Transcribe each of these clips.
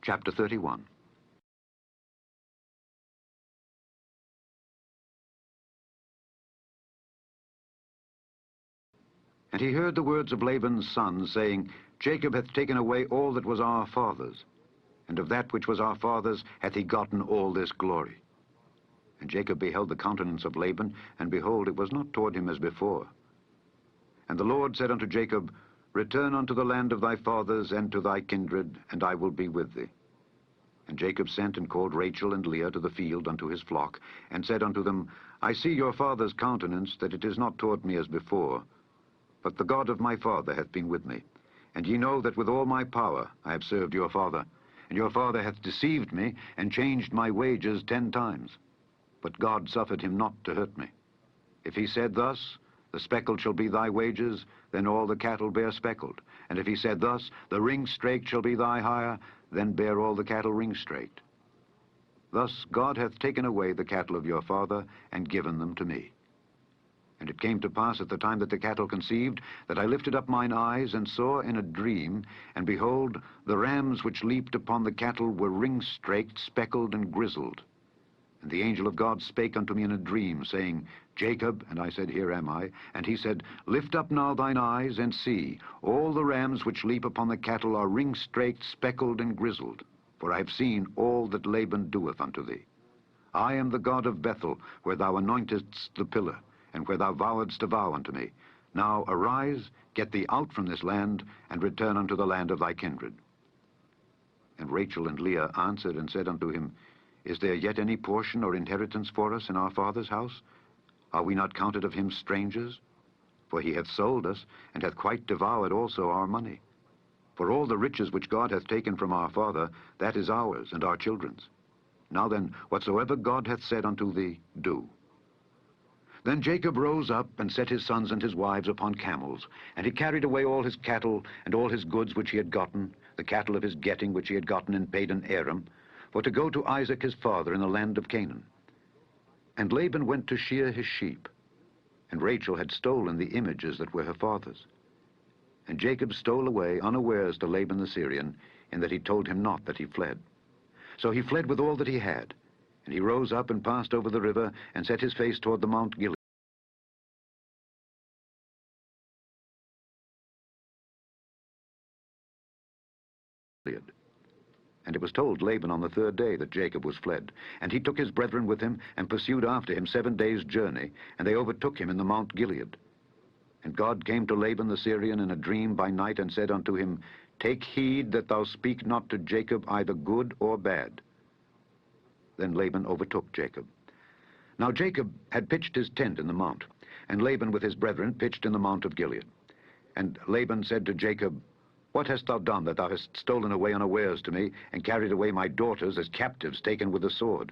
Chapter 31. And he heard the words of Laban's sons, saying, Jacob hath taken away all that was our father's, and of that which was our father's hath he gotten all this glory. And Jacob beheld the countenance of Laban, and behold, it was not toward him as before. And the Lord said unto Jacob, Return unto the land of thy fathers and to thy kindred, and I will be with thee. And Jacob sent and called Rachel and Leah to the field unto his flock, and said unto them, I see your father's countenance, that it is not toward me as before, but the God of my father hath been with me. And ye know that with all my power I have served your father, and your father hath deceived me, and changed my wages 10 times. But God suffered him not to hurt me. If he said thus, The speckled shall be thy wages, then all the cattle bear speckled. And if he said thus, The ring-straked shall be thy hire, then bear all the cattle ring-straked. Thus God hath taken away the cattle of your father, and given them to me. And it came to pass at the time that the cattle conceived, that I lifted up mine eyes, and saw in a dream, and behold, the rams which leaped upon the cattle were ring-straked, speckled, and grizzled. And the angel of God spake unto me in a dream, saying, Jacob, and I said, Here am I. And he said, Lift up now thine eyes, and see, all the rams which leap upon the cattle are ring-straked, speckled, and grizzled. For I have seen all that Laban doeth unto thee. I am the God of Bethel, where thou anointedst the pillar, and where thou vowedst a vow unto me. Now arise, get thee out from this land, and return unto the land of thy kindred. And Rachel and Leah answered and said unto him, Is there yet any portion or inheritance for us in our father's house? Are we not counted of him strangers? For he hath sold us, and hath quite devoured also our money. For all the riches which God hath taken from our father, that is ours and our children's. Now then, whatsoever God hath said unto thee, do. Then Jacob rose up, and set his sons and his wives upon camels, and he carried away all his cattle, and all his goods which he had gotten, the cattle of his getting which he had gotten in Padan Aram, for to go to Isaac his father in the land of Canaan. And Laban went to shear his sheep, and Rachel had stolen the images that were her father's. And Jacob stole away unawares to Laban the Syrian, in that he told him not that he fled. So he fled with all that he had, and he rose up and passed over the river, and set his face toward the Mount Gilead. And it was told Laban on the 3rd day that Jacob was fled. And he took his brethren with him, and pursued after him 7 days' journey, and they overtook him in the Mount Gilead. And God came to Laban the Syrian in a dream by night, and said unto him, Take heed that thou speak not to Jacob either good or bad. Then Laban overtook Jacob. Now Jacob had pitched his tent in the mount, and Laban with his brethren pitched in the Mount of Gilead. And Laban said to Jacob, What hast thou done, that thou hast stolen away unawares to me, and carried away my daughters as captives taken with the sword?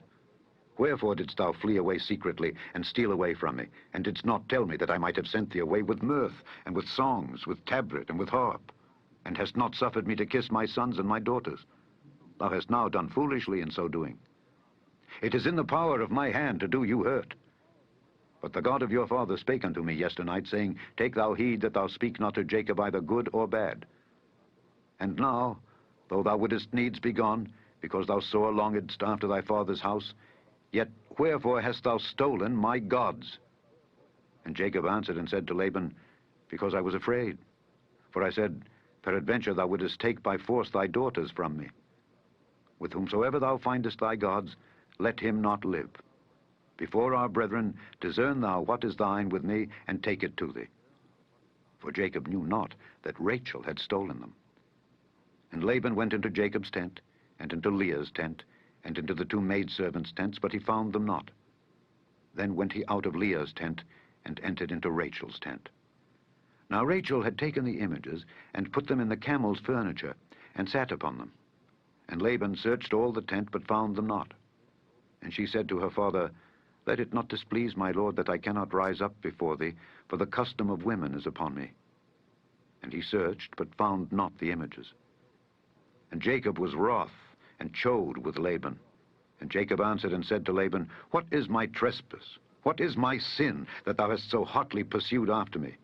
Wherefore didst thou flee away secretly, and steal away from me, and didst not tell me that I might have sent thee away with mirth, and with songs, with tabret, and with harp, and hast not suffered me to kiss my sons and my daughters? Thou hast now done foolishly in so doing. It is in the power of my hand to do you hurt. But the God of your father spake unto me yesternight, saying, Take thou heed that thou speak not to Jacob either good or bad. And now, though thou wouldest needs be gone, because thou sore longedst after thy father's house, yet wherefore hast thou stolen my gods? And Jacob answered and said to Laban, Because I was afraid. For I said, Peradventure thou wouldest take by force thy daughters from me. With whomsoever thou findest thy gods, let him not live. Before our brethren, discern thou what is thine with me, and take it to thee. For Jacob knew not that Rachel had stolen them. And Laban went into Jacob's tent, and into Leah's tent, and into the 2 maidservants' tents, but he found them not. Then went he out of Leah's tent, and entered into Rachel's tent. Now Rachel had taken the images, and put them in the camel's furniture, and sat upon them. And Laban searched all the tent, but found them not. And she said to her father, Let it not displease my lord that I cannot rise up before thee, for the custom of women is upon me. And he searched, but found not the images. And Jacob was wroth, and chode with Laban. And Jacob answered and said to Laban, What is my trespass? What is my sin, that thou hast so hotly pursued after me?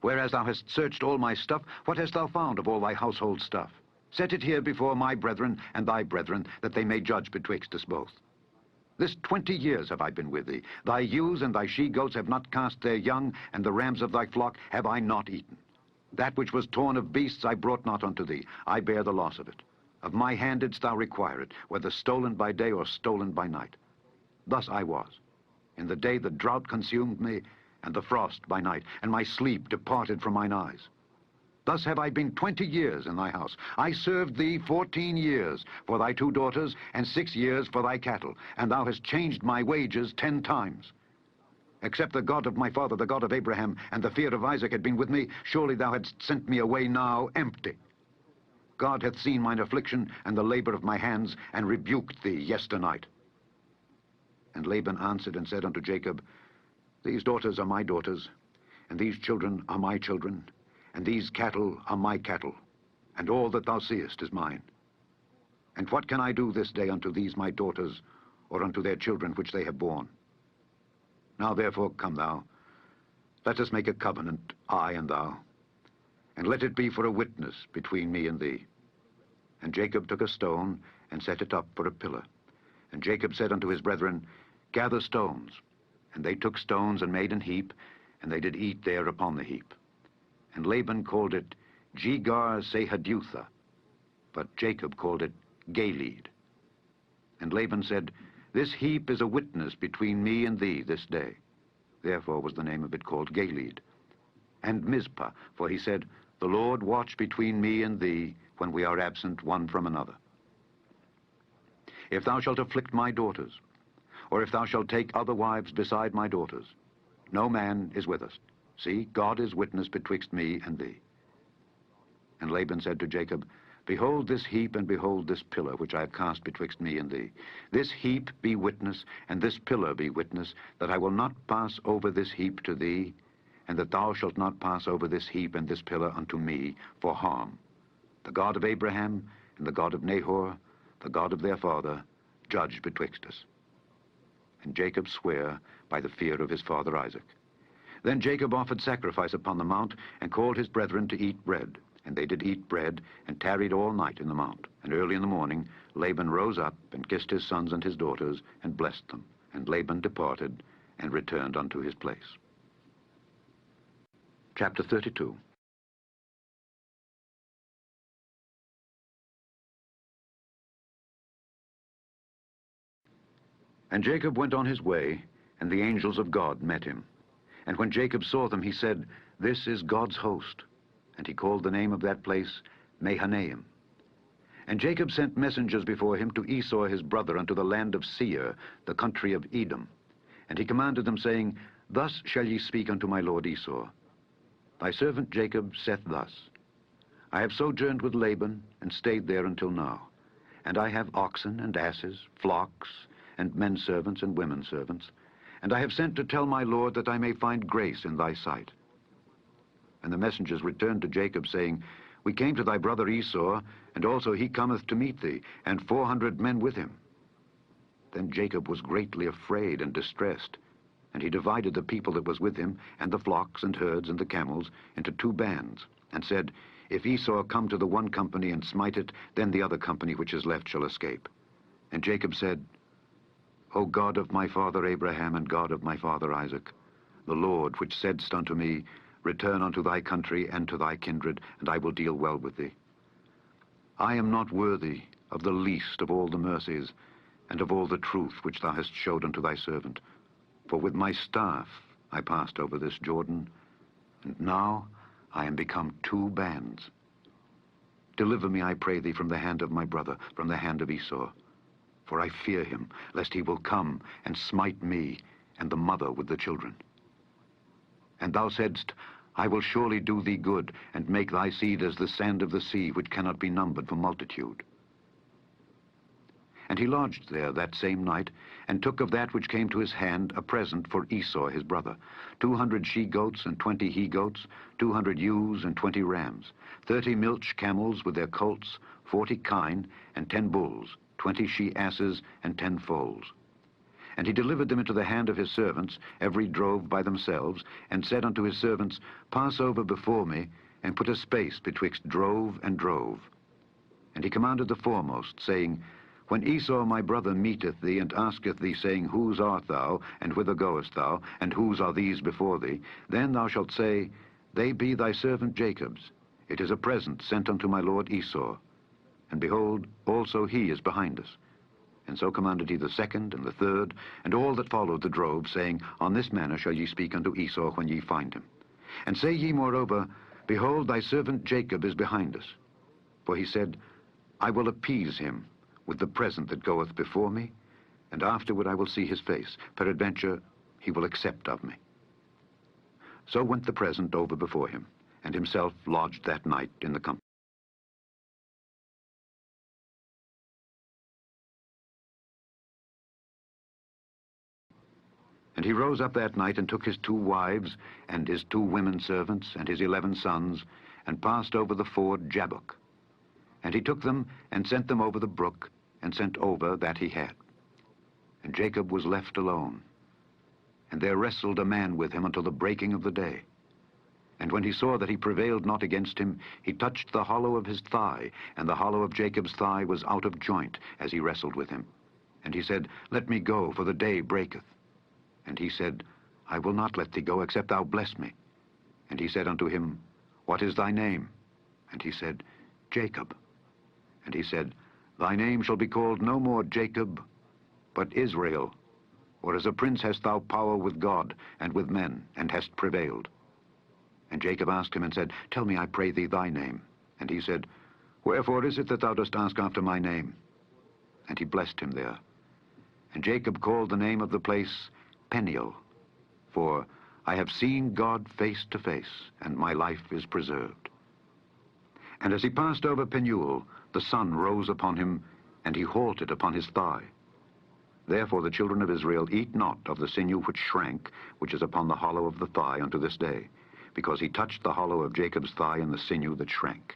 Whereas thou hast searched all my stuff, what hast thou found of all thy household stuff? Set it here before my brethren and thy brethren, that they may judge betwixt us both. This 20 years have I been with thee. Thy ewes and thy she-goats have not cast their young, and the rams of thy flock have I not eaten. That which was torn of beasts I brought not unto thee. I bear the loss of it. Of my hand didst thou require it, whether stolen by day or stolen by night. Thus I was. In the day the drought consumed me, and the frost by night, and my sleep departed from mine eyes. Thus have I been 20 years in thy house. I served thee 14 years for thy 2 daughters, and 6 years for thy cattle, and thou hast changed my wages 10 times. Except the God of my father, the God of Abraham, and the fear of Isaac had been with me, surely thou hadst sent me away now empty. God hath seen mine affliction and the labor of my hands, and rebuked thee yesternight. And Laban answered and said unto Jacob, These daughters are my daughters, and these children are my children, and these cattle are my cattle, and all that thou seest is mine. And what can I do this day unto these my daughters, or unto their children which they have borne? Now therefore come thou, let us make a covenant, I and thou, and let it be for a witness between me and thee. And Jacob took a stone, and set it up for a pillar. And Jacob said unto his brethren, Gather stones. And they took stones, and made an heap, and they did eat there upon the heap. And Laban called it Jegar-sahadutha, but Jacob called it Galeed. And Laban said, This heap is a witness between me and thee this day. Therefore was the name of it called Galeed. And Mizpah, for he said, The Lord watch between me and thee when we are absent one from another. If thou shalt afflict my daughters, or if thou shalt take other wives beside my daughters, no man is with us. See, God is witness betwixt me and thee. And Laban said to Jacob, Behold this heap, and behold this pillar, which I have cast betwixt me and thee. This heap be witness, and this pillar be witness, that I will not pass over this heap to thee, and that thou shalt not pass over this heap and this pillar unto me for harm. The God of Abraham, and the God of Nahor, the God of their father, judge betwixt us. And Jacob sware by the fear of his father Isaac. Then Jacob offered sacrifice upon the mount, and called his brethren to eat bread. And they did eat bread, and tarried all night in the mount. And early in the morning Laban rose up, and kissed his sons and his daughters, and blessed them. And Laban departed, and returned unto his place. Chapter 32. And Jacob went on his way, and the angels of God met him. And when Jacob saw them, he said, This is God's host. And he called the name of that place Mahanaim. And Jacob sent messengers before him to Esau his brother unto the land of Seir, the country of Edom. And he commanded them, saying, Thus shall ye speak unto my lord Esau. Thy servant Jacob saith thus, I have sojourned with Laban, and stayed there until now. And I have oxen and asses, flocks, and men servants and women servants. And I have sent to tell my lord that I may find grace in thy sight. And the messengers returned to Jacob, saying, We came to thy brother Esau, and also he cometh to meet thee, and 400 men with him. Then Jacob was greatly afraid and distressed, and he divided the people that was with him, and the flocks and herds and the camels, into 2 bands, and said, If Esau come to the one company and smite it, then the other company which is left shall escape. And Jacob said, O God of my father Abraham, and God of my father Isaac, the Lord which saidst unto me, Return unto thy country and to thy kindred, and I will deal well with thee. I am not worthy of the least of all the mercies, and of all the truth which thou hast showed unto thy servant. For with my staff I passed over this Jordan, and now I am become 2 bands. Deliver me, I pray thee, from the hand of my brother, from the hand of Esau. For I fear him, lest he will come and smite me and the mother with the children. And thou saidst, I will surely do thee good, and make thy seed as the sand of the sea, which cannot be numbered for multitude. And he lodged there that same night, and took of that which came to his hand a present for Esau his brother, 200 she-goats and 20 he-goats, 200 ewes and 20 rams, 30 milch camels with their colts, 40 kine, and 10 bulls, 20 she-asses, and 10 foals. And he delivered them into the hand of his servants, every drove by themselves, and said unto his servants, Pass over before me, and put a space betwixt drove and drove. And he commanded the foremost, saying, When Esau my brother meeteth thee, and asketh thee, saying, Whose art thou, and whither goest thou, and whose are these before thee? Then thou shalt say, They be thy servant Jacob's. It is a present sent unto my lord Esau. And behold, also he is behind us. And so commanded he the second and the third, and all that followed the drove, saying, On this manner shall ye speak unto Esau when ye find him. And say ye moreover, Behold, thy servant Jacob is behind us. For he said, I will appease him with the present that goeth before me, and afterward I will see his face. Peradventure he will accept of me. So went the present over before him, and himself lodged that night in the company. And he rose up that night, and took his 2 wives, and his 2 women servants, and his 11 sons, and passed over the ford Jabbok. And he took them, and sent them over the brook, and sent over that he had. And Jacob was left alone. And there wrestled a man with him until the breaking of the day. And when he saw that he prevailed not against him, he touched the hollow of his thigh, and the hollow of Jacob's thigh was out of joint, as he wrestled with him. And he said, Let me go, for the day breaketh. And he said, I will not let thee go, except thou bless me. And he said unto him, What is thy name? And he said, Jacob. And he said, Thy name shall be called no more Jacob, but Israel. For as a prince hast thou power with God and with men, and hast prevailed. And Jacob asked him and said, Tell me, I pray thee, thy name. And he said, Wherefore is it that thou dost ask after my name? And he blessed him there. And Jacob called the name of the place Peniel, for I have seen God face to face, and my life is preserved. And as he passed over Penuel, the sun rose upon him, and he halted upon his thigh. Therefore the children of Israel eat not of the sinew which shrank, which is upon the hollow of the thigh unto this day, because he touched the hollow of Jacob's thigh and the sinew that shrank.